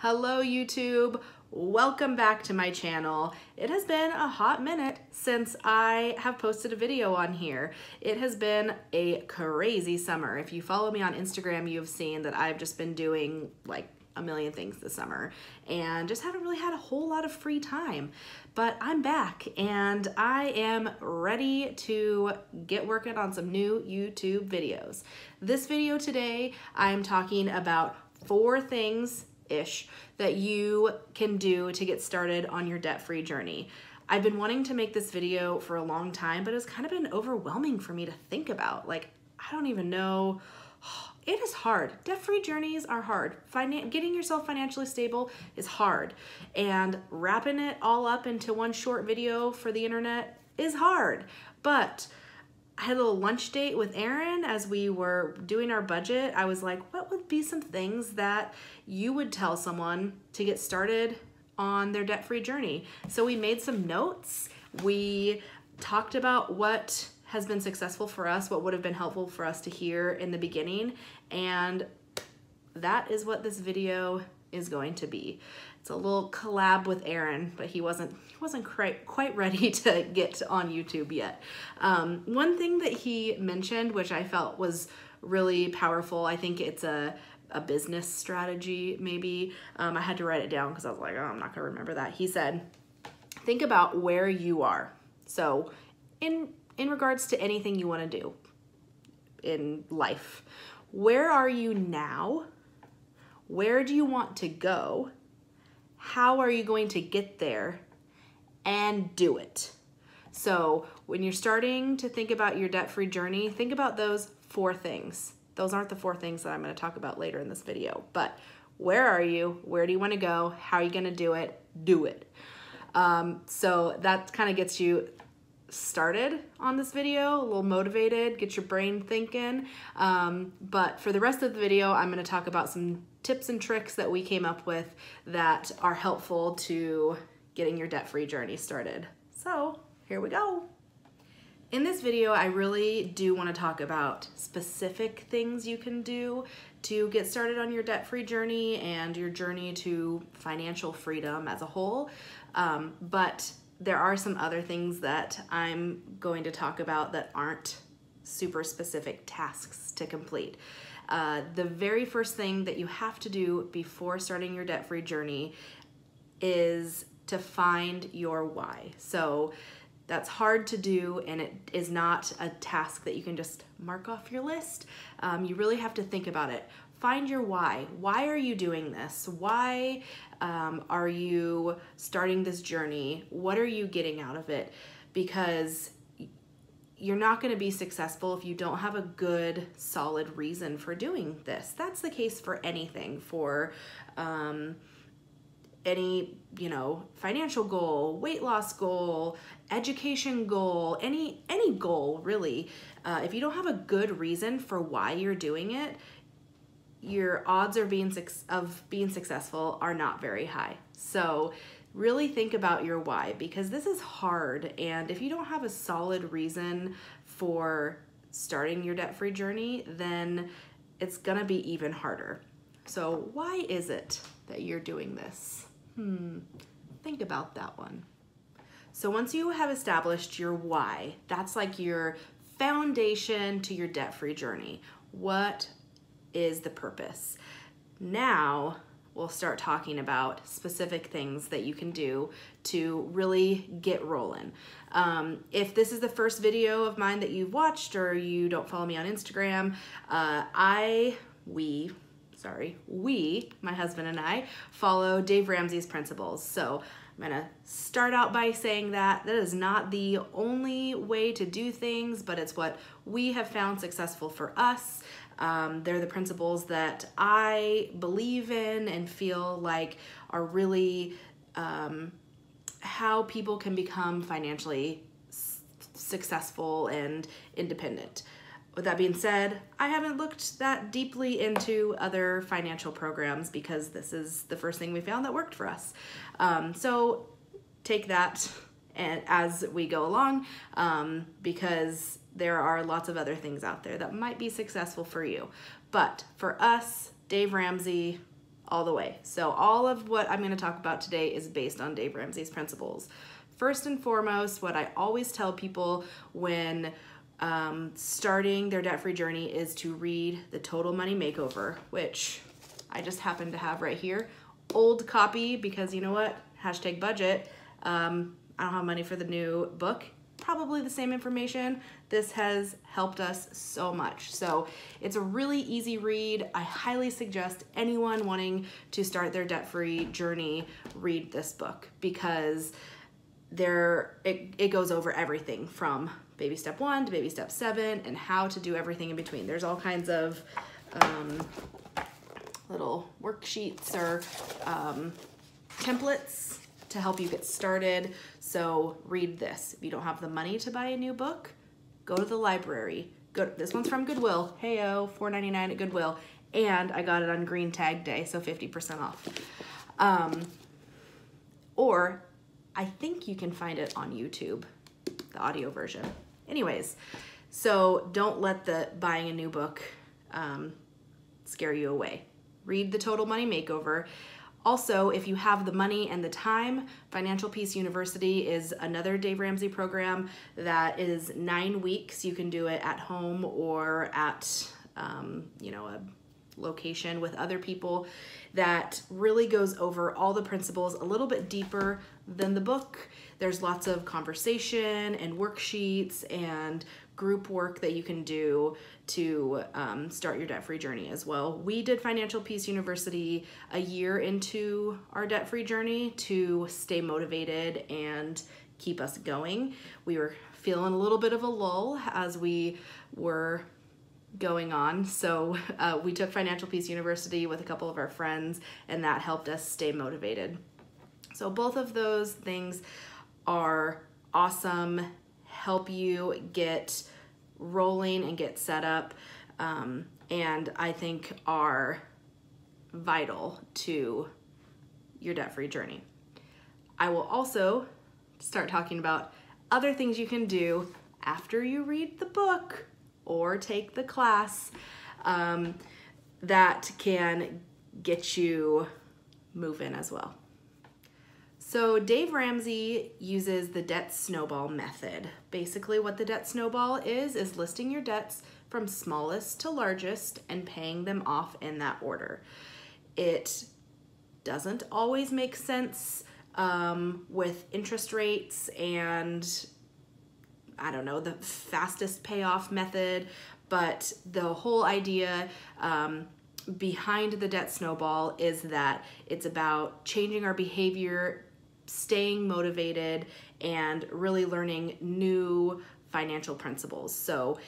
Hello YouTube, welcome back to my channel. It has been a hot minute since I have posted a video on here. It has been a crazy summer. If you follow me on Instagram, you've seen that I've just been doing like a million things this summer and just haven't really had a whole lot of free time. But I'm back and I am ready to get working on some new YouTube videos. This video today, I'm talking about 4 things-ish that you can do to get started on your debt-free journey. I've been wanting to make this video for a long time, but it's kind of been overwhelming for me to think about. Like, I don't even know. It is hard. Debt-free journeys are hard. Getting yourself financially stable is hard. And wrapping it all up into one short video for the internet is hard. But I had a little lunch date with Aaron as we were doing our budget. I was like, what would be some things that you would tell someone to get started on their debt-free journey? So we made some notes. We talked about what has been successful for us, what would have been helpful for us to hear in the beginning, and that is what this video is going to be. It's a little collab with Aaron, but he wasn't quite ready to get on YouTube yet. One thing that he mentioned, which I felt was really powerful, I think it's a business strategy maybe. I had to write it down because I was like, oh, I'm not gonna remember that. He said, think about where you are. So in regards to anything you want to do in life, where are you now? Where do you want to go? How are you going to get there? And do it. So when you're starting to think about your debt-free journey, think about those 4 things. Those aren't the 4 things that I'm going to talk about later in this video, but where are you? Where do you want to go? How are you going to do it? Do it. So that kind of gets you started on this video, a little motivated, get your brain thinking. But for the rest of the video, I'm going to talk about some tips and tricks that we came up with that are helpful to getting your debt-free journey started. So here we go. In this video, I really do want to talk about specific things you can do to get started on your debt-free journey and your journey to financial freedom as a whole. But there are some other things that I'm going to talk about that aren't super specific tasks to complete. The very first thing that you have to do before starting your debt-free journey is to find your why. So that's hard to do, and it is not a task that you can just mark off your list. You really have to think about it. Find your why. Why are you doing this? Why are you starting this journey? What are you getting out of it? Because you're not going to be successful if you don't have a good, solid reason for doing this. That's the case for anything, for any, financial goal, weight loss goal, education goal, any goal really. If you don't have a good reason for why you're doing it, your odds of being successful are not very high. So really think about your why, because this is hard, and if you don't have a solid reason for starting your debt-free journey, then it's gonna be even harder. So why is it that you're doing this? Think about that one. So once you have established your why, that's like your foundation to your debt-free journey. What is the purpose? Now we'll start talking about specific things that you can do to really get rolling. If this is the first video of mine that you've watched, or you don't follow me on Instagram, we, my husband and I, follow Dave Ramsey's principles. So I'm gonna start out by saying that is not the only way to do things, but it's what we have found successful for us. They're the principles that I believe in and feel like are really how people can become financially successful and independent. With that being said, I haven't looked that deeply into other financial programs because this is the first thing we found that worked for us. So take that and as we go along, because there are lots of other things out there that might be successful for you. But for us, Dave Ramsey, all the way. So all of what I'm going to talk about today is based on Dave Ramsey's principles. First and foremost, what I always tell people when starting their debt-free journey is to read The Total Money Makeover, which I just happen to have right here. Old copy because you know what? Hashtag budget. I don't have money for the new book. Probably the same information. This has helped us so much. So it's a really easy read. I highly suggest anyone wanting to start their debt-free journey read this book because it goes over everything from baby step 1 to baby step 7 and how to do everything in between. There's all kinds of little worksheets or templates to help you get started. So read this. If you don't have the money to buy a new book, go to the library. This one's from Goodwill. Heyo, $4.99 at Goodwill. And I got it on Green Tag Day, so 50% off. Or I think you can find it on YouTube, the audio version. Anyways, so don't let the buying a new book scare you away. Read The Total Money Makeover. Also, if you have the money and the time, Financial Peace University is another Dave Ramsey program that is 9 weeks. You can do it at home or at a location with other people that really goes over all the principles a little bit deeper than the book. There's lots of conversation and worksheets and group work that you can do to start your debt-free journey as well. We did Financial Peace University a year into our debt-free journey to stay motivated and keep us going. We were feeling a little bit of a lull as we were going on. So we took Financial Peace University with a couple of our friends and that helped us stay motivated. So both of those things are awesome, help you get rolling and get set up, and I think are vital to your debt-free journey. I will also start talking about other things you can do after you read the book or take the class that can get you moving as well. So Dave Ramsey uses the debt snowball method. Basically what the debt snowball is listing your debts from smallest to largest and paying them off in that order. It doesn't always make sense with interest rates and I don't know, the fastest payoff method, but the whole idea behind the debt snowball is that it's about changing our behavior, staying motivated, and really learning new financial principles. So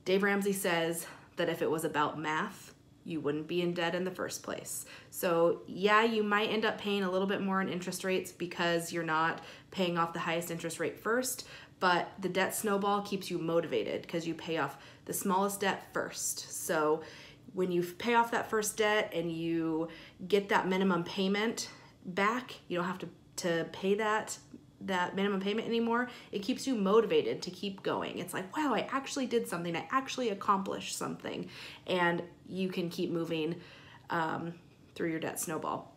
Dave Ramsey says that if it was about math, you wouldn't be in debt in the first place. So yeah, you might end up paying a little bit more in interest rates because you're not paying off the highest interest rate first, but the debt snowball keeps you motivated because you pay off the smallest debt first. So when you pay off that first debt and you get that minimum payment back, you don't have to pay that minimum payment anymore. It keeps you motivated to keep going. It's like, wow, I actually did something. I actually accomplished something. And you can keep moving through your debt snowball.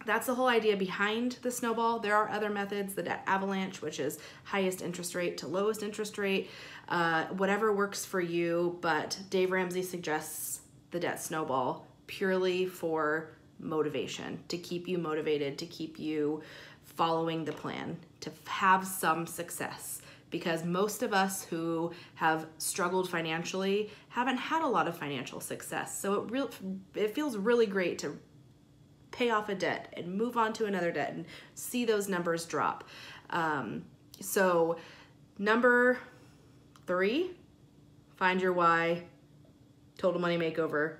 That's the whole idea behind the snowball. There are other methods, the debt avalanche, which is highest interest rate to lowest interest rate, whatever works for you. But Dave Ramsey suggests the debt snowball purely for motivation, to keep you motivated, to keep you following the plan, to have some success. Because most of us who have struggled financially haven't had a lot of financial success. So it feels really great to pay off a debt and move on to another debt and see those numbers drop. So number 3, find your why, total money makeover,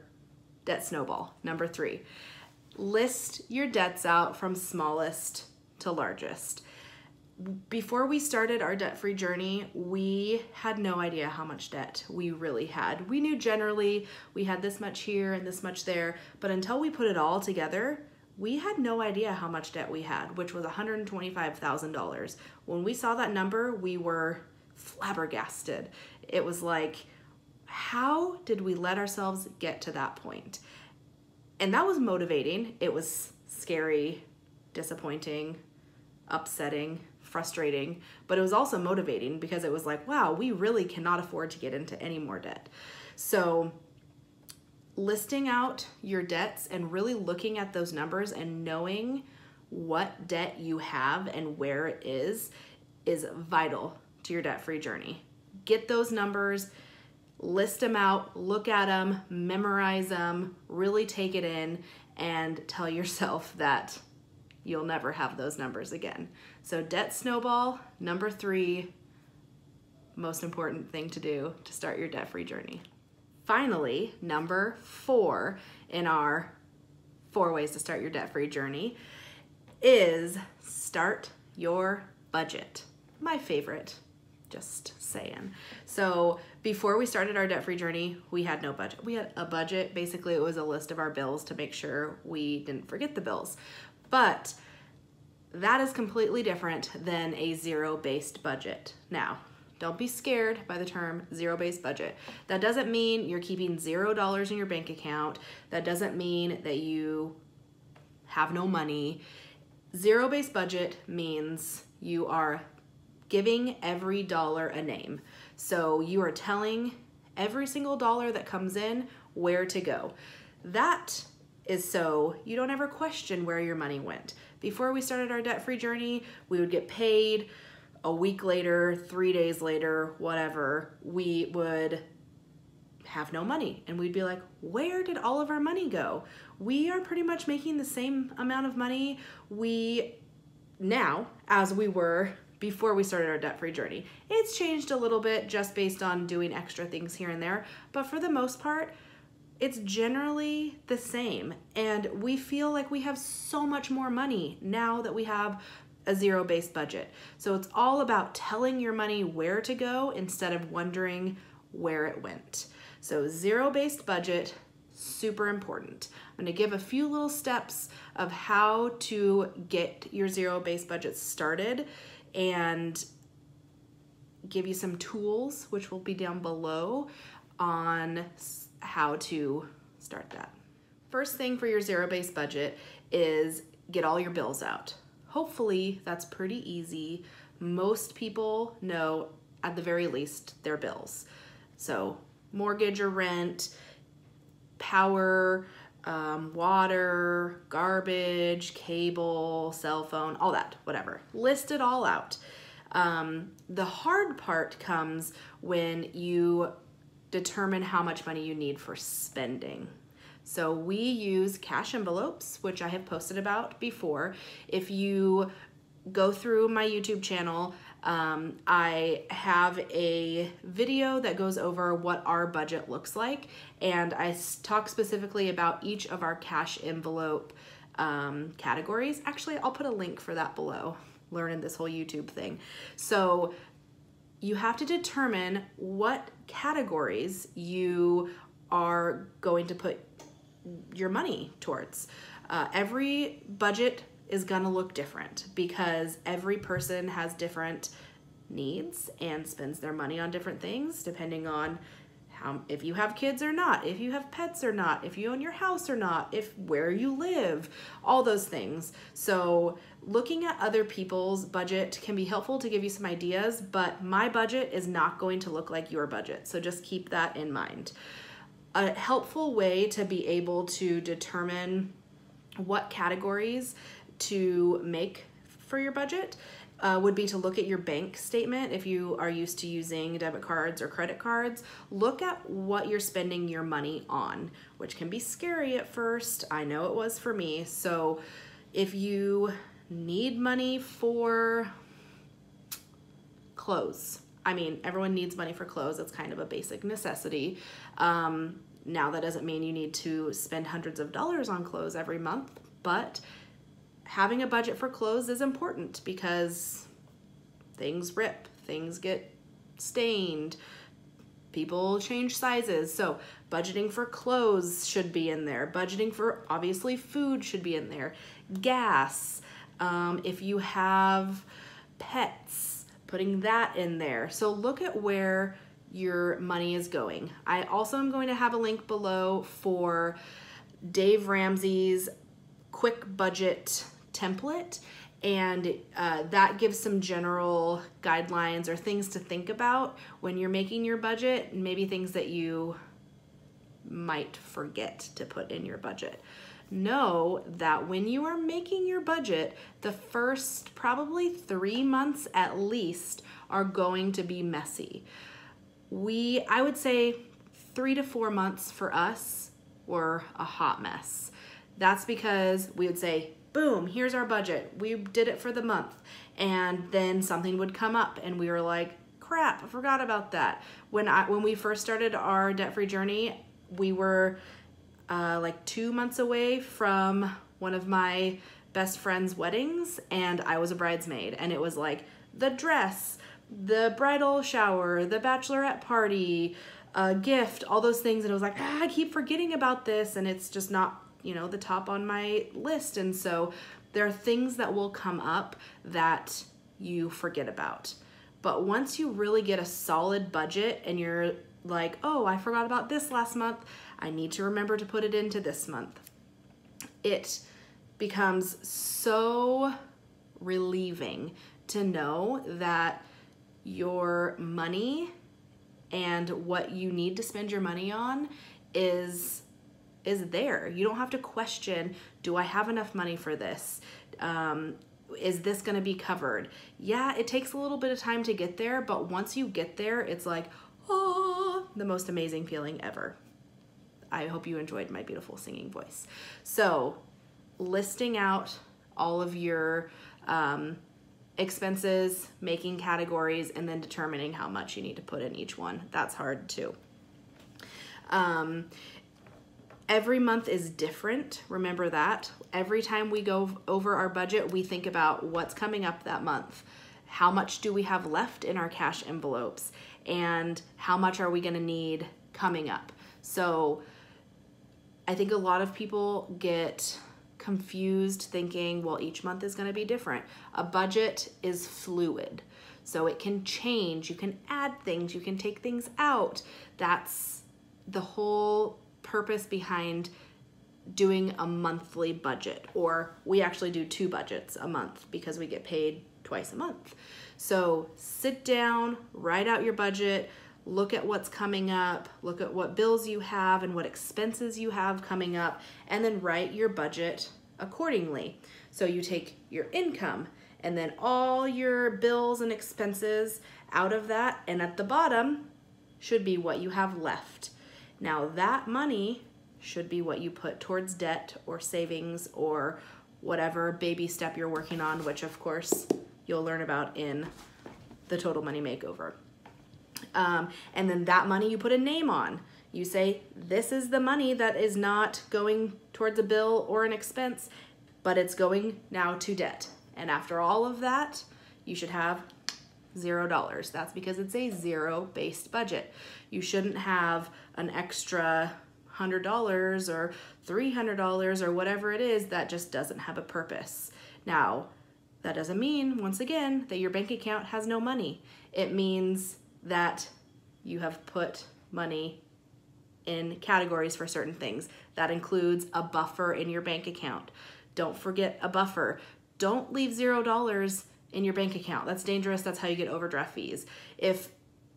debt snowball. Number 3, list your debts out from smallest to largest. Before we started our debt-free journey, we had no idea how much debt we really had. We knew generally we had this much here and this much there, but until we put it all together, we had no idea how much debt we had, which was $125,000. When we saw that number, we were flabbergasted. It was like, how did we let ourselves get to that point? And that was motivating. It was scary, disappointing, upsetting, frustrating, but it was also motivating because it was like, wow, we really cannot afford to get into any more debt. So listing out your debts and really looking at those numbers and knowing what debt you have and where it is vital to your debt-free journey. Get those numbers, list them out, look at them, memorize them, really take it in, and tell yourself that you'll never have those numbers again. So debt snowball, number 3, most important thing to do to start your debt-free journey. Finally, number 4 in our 4 ways to start your debt-free journey is start your budget. My favorite, just saying. So before we started our debt-free journey, we had no budget. We had a budget. Basically, it was a list of our bills to make sure we didn't forget the bills. But that is completely different than a zero-based budget. Now, don't be scared by the term zero-based budget. That doesn't mean you're keeping $0 in your bank account. That doesn't mean that you have no money. Zero-based budget means you are giving every dollar a name. So you are telling every single dollar that comes in where to go. That is so you don't ever question where your money went. Before we started our debt-free journey, we would get paid a week later, 3 days later, whatever, we would have no money. And we'd be like, where did all of our money go? We are pretty much making the same amount of money now as we were before we started our debt-free journey. It's changed a little bit just based on doing extra things here and there, but for the most part, it's generally the same. And we feel like we have so much more money now that we have a zero-based budget. So it's all about telling your money where to go instead of wondering where it went. So zero-based budget, super important. I'm going to give a few little steps of how to get your zero-based budget started and give you some tools, which will be down below, on how to start that. First thing for your zero-based budget is get all your bills out. Hopefully that's pretty easy. Most people know at the very least their bills. So mortgage or rent, power, water, garbage, cable, cell phone, all that, whatever. List it all out. The hard part comes when you determine how much money you need for spending. So we use cash envelopes, which I have posted about before. If you go through my YouTube channel, I have a video that goes over what our budget looks like, and I talk specifically about each of our cash envelope categories. Actually, I'll put a link for that below, learning this whole YouTube thing. So you have to determine what categories you are going to put your money towards. Every budget is gonna look different because every person has different needs and spends their money on different things depending on if you have kids or not, if you have pets or not, if you own your house or not, where you live, all those things. So looking at other people's budget can be helpful to give you some ideas, but my budget is not going to look like your budget. So just keep that in mind. A helpful way to be able to determine what categories to make for your budget would be to look at your bank statement. If you are used to using debit cards or credit cards, look at what you're spending your money on, which can be scary at first. I know it was for me. So if you need money for clothes, I mean, everyone needs money for clothes. It's kind of a basic necessity. Now that doesn't mean you need to spend hundreds of dollars on clothes every month, but having a budget for clothes is important because things rip, things get stained, people change sizes. So budgeting for clothes should be in there. Budgeting for, obviously, food should be in there. Gas, if you have pets, putting that in there. So look at where your money is going. I also am going to have a link below for Dave Ramsey's quick budget template, and that gives some general guidelines or things to think about when you're making your budget, and maybe things that you might forget to put in your budget. Know that when you are making your budget, the first probably 3 months at least are going to be messy. I would say 3 to 4 months for us were a hot mess. That's because we would say, boom, here's our budget. We did it for the month. And then something would come up and we were like, crap, I forgot about that. When we first started our debt-free journey, we were like 2 months away from one of my best friend's weddings, and I was a bridesmaid, and it was like the dress, the bridal shower, the bachelorette party, a gift, all those things, and it was like, I keep forgetting about this, and it's just not, the top on my list. And so there are things that will come up that you forget about. But once you really get a solid budget and you're like, oh, I forgot about this last month, I need to remember to put it into this month, it becomes so relieving to know that your money and what you need to spend your money on is there. You don't have to question, do I have enough money for this? Is this gonna be covered? Yeah, it takes a little bit of time to get there, but once you get there, it's like, oh, the most amazing feeling ever. I hope you enjoyed my beautiful singing voice. So, listing out all of your expenses, making categories, and then determining how much you need to put in each one. That's hard too. Every month is different. Remember that. Every time we go over our budget, we think about what's coming up that month. How much do we have left in our cash envelopes? And how much are we gonna need coming up? So I think a lot of people get confused thinking, well, each month is gonna be different. A budget is fluid. So it can change, you can add things, you can take things out. That's the whole purpose behind doing a monthly budget, or we actually do 2 budgets a month because we get paid twice a month. So sit down, write out your budget, look at what's coming up, look at what bills you have and what expenses you have coming up, and then write your budget accordingly. So you take your income and then all your bills and expenses out of that, and at the bottom should be what you have left. Now that money should be what you put towards debt or savings or whatever baby step you're working on, which of course you'll learn about in the Total Money Makeover. And then that money you put a name on. You say, this is the money that is not going towards a bill or an expense, but it's going now to debt. And after all of that, you should have $0. That's because it's a zero-based budget. You shouldn't have an extra $100 or $300 or whatever it is that just doesn't have a purpose. Now, that doesn't mean, once again, that your bank account has no money. It means that you have put money in categories for certain things. That includes a buffer in your bank account. Don't forget a buffer. Don't leave $0 in your bank account. That's dangerous. That's how you get overdraft fees. If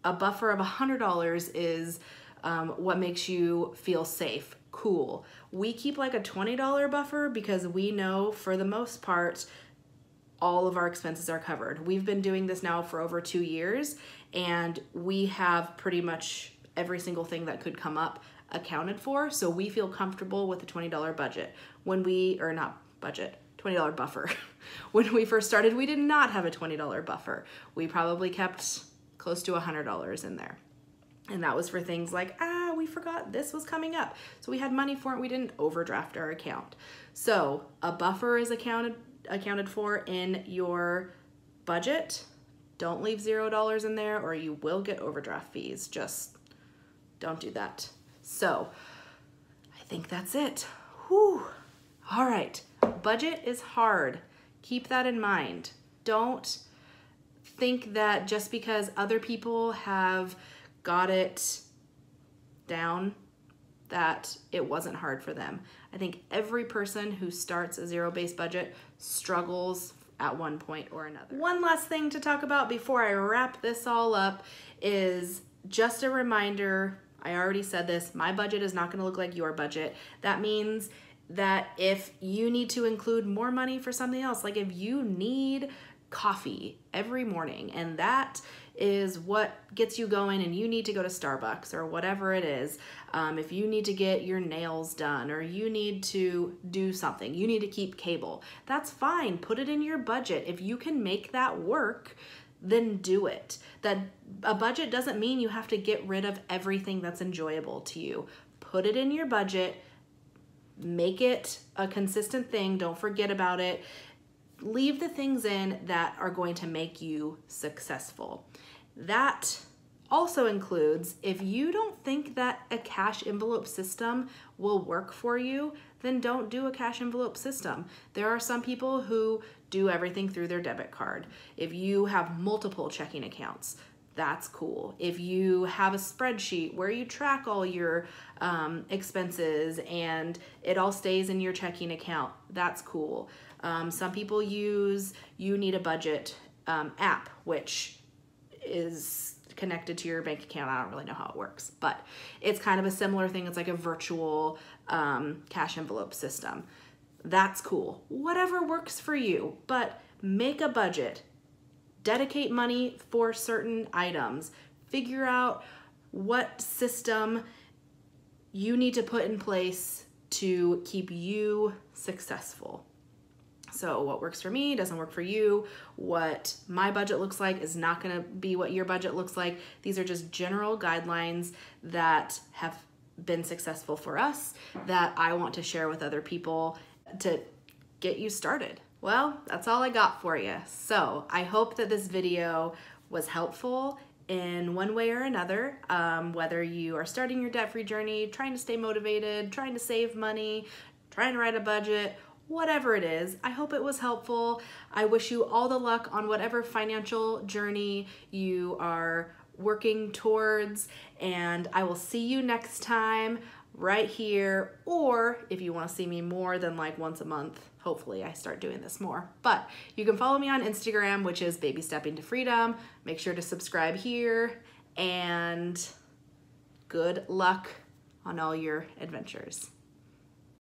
a buffer of $100 is what makes you feel safe, cool. We keep like a $20 buffer because we know for the most part, all of our expenses are covered. We've been doing this now for over 2 years, and we have pretty much every single thing that could come up accounted for. So we feel comfortable with a $20 budget. $20 buffer. When we first started, we did not have a $20 buffer. We probably kept close to $100 in there. And that was for things like, we forgot this was coming up. So we had money for it. We didn't overdraft our account. So a buffer is accounted for in your budget. Don't leave $0 in there or you will get overdraft fees. Just don't do that. So I think that's it. Whew. All right. Budget is hard. Keep that in mind. Don't think that just because other people have got it down that it wasn't hard for them. I think every person who starts a zero-based budget struggles at one point or another. One last thing to talk about before I wrap this all up is just a reminder. I already said this, my budget is not going to look like your budget. That means that if you need to include more money for something else, like if you need coffee every morning and that is what gets you going and you need to go to Starbucks or whatever it is, if you need to get your nails done or you need to do something, you need to keep cable, that's fine. Put it in your budget. If you can make that work, then do it. That a budget doesn't mean you have to get rid of everything that's enjoyable to you. Put it in your budget, make it a consistent thing, don't forget about it. Leave the things in that are going to make you successful. That also includes, if you don't think that a cash envelope system will work for you, then don't do a cash envelope system. There are some people who do everything through their debit card. If you have multiple checking accounts, that's cool. If you have a spreadsheet where you track all your expenses and it all stays in your checking account, that's cool. Some people use You Need a Budget app, which is connected to your bank account. I don't really know how it works, but it's kind of a similar thing. It's like a virtual cash envelope system. That's cool. Whatever works for you, but make a budget. Dedicate money for certain items. Figure out what system you need to put in place to keep you successful. So what works for me doesn't work for you. What my budget looks like is not going to be what your budget looks like. These are just general guidelines that have been successful for us that I want to share with other people to get you started. Well, that's all I got for you. So I hope that this video was helpful in one way or another, whether you are starting your debt-free journey, trying to stay motivated, trying to save money, trying to write a budget, whatever it is. I hope it was helpful. I wish you all the luck on whatever financial journey you are working towards, and I will see you next time right here, or if you want to see me more than like once a month, hopefully I start doing this more. But you can follow me on Instagram, which is Baby Stepping to Freedom. Make sure to subscribe here, and good luck on all your adventures.